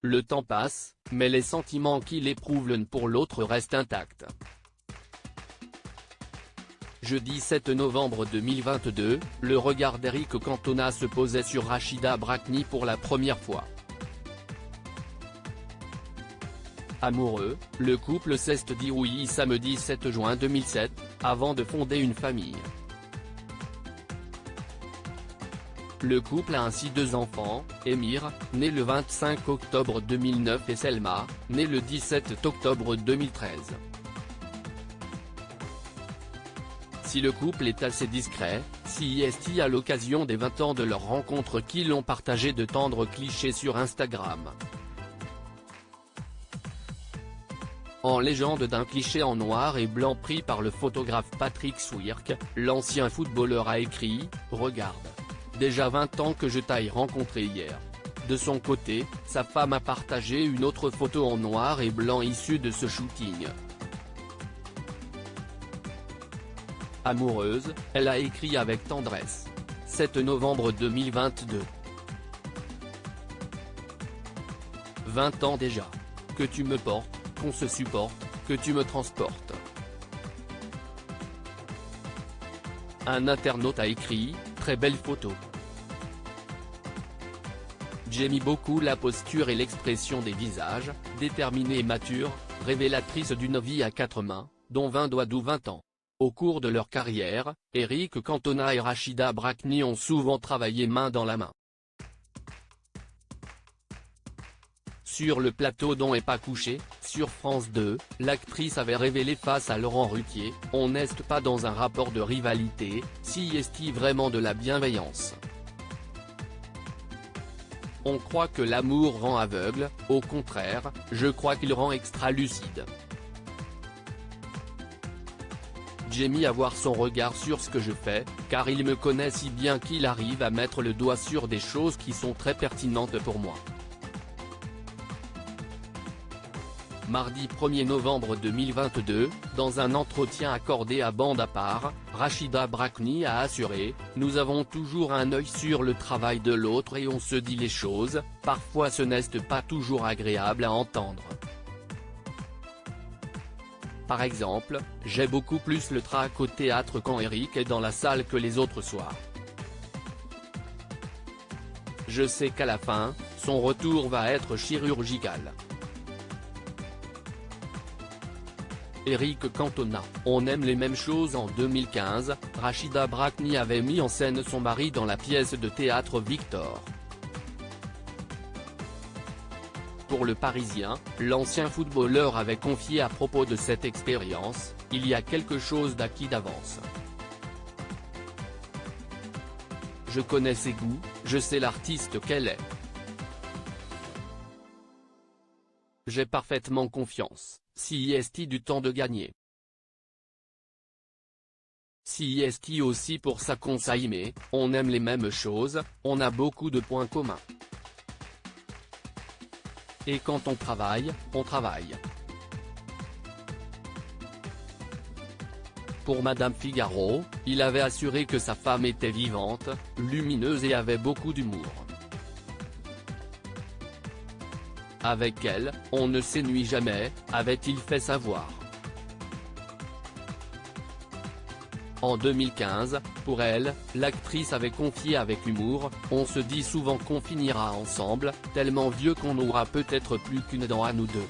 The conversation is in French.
Le temps passe, mais les sentiments qu'il éprouve l'un pour l'autre restent intacts. Jeudi 7 novembre 2022, le regard d'Eric Cantona se posait sur Rachida Brakni pour la première fois. Amoureux, le couple s'est dit oui samedi 7 juin 2007, avant de fonder une famille. Le couple a ainsi 2 enfants, Emir, né le 25 octobre 2009 et Selma, née le 17 octobre 2013. Si le couple est assez discret, CIST à l'occasion des 20 ans de leur rencontre qu'ils ont partagé de tendres clichés sur Instagram. En légende d'un cliché en noir et blanc pris par le photographe Patrick Swirk, l'ancien footballeur a écrit « Regarde. Déjà 20 ans que je t'ai rencontré hier ». De son côté, sa femme a partagé une autre photo en noir et blanc issue de ce shooting. Amoureuse, elle a écrit avec tendresse. 7 novembre 2022. 20 ans déjà. Que tu me portes, qu'on se supporte, que tu me transportes. Un internaute a écrit, très belle photo. J'aime beaucoup la posture et l'expression des visages, déterminée et mature, révélatrice d'une vie à 4 mains, dont 20 doigts d'où 20 ans. Au cours de leur carrière, Eric Cantona et Rachida Brakni ont souvent travaillé main dans la main. Sur le plateau d'On n'est pas couché, sur France 2, l'actrice avait révélé face à Laurent Ruquier, « On n'est pas dans un rapport de rivalité, si est-il vraiment de la bienveillance. On croit que l'amour rend aveugle, au contraire, je crois qu'il rend extra-lucide. J'aime avoir son regard sur ce que je fais, car il me connaît si bien qu'il arrive à mettre le doigt sur des choses qui sont très pertinentes pour moi. » Mardi 1er novembre 2022, dans un entretien accordé à Bande à part, Rachida Brakni a assuré « Nous avons toujours un œil sur le travail de l'autre et on se dit les choses, parfois ce n'est pas toujours agréable à entendre. Par exemple, j'ai beaucoup plus le trac au théâtre quand Eric est dans la salle que les autres soirs. Je sais qu'à la fin, son retour va être chirurgical. » Eric Cantona, on aime les mêmes choses. En 2015, Rachida Brakni avait mis en scène son mari dans la pièce de théâtre Victor. Pour Le Parisien, l'ancien footballeur avait confié à propos de cette expérience, « Il y a quelque chose d'acquis d'avance. Je connais ses goûts, je sais l'artiste qu'elle est. J'ai parfaitement confiance. Si est du temps de gagner. Si est aussi pour ça qu'on s'aime, on aime les mêmes choses, on a beaucoup de points communs. Et quand on travaille, on travaille. » Pour Madame Figaro, il avait assuré que sa femme était vivante, lumineuse et avait beaucoup d'humour. Avec elle, on ne s'ennuie jamais, avait-il fait savoir. En 2015, pour elle, l'actrice avait confié avec humour, « On se dit souvent qu'on finira ensemble, tellement vieux qu'on n'aura peut-être plus qu'une dent à nous deux. »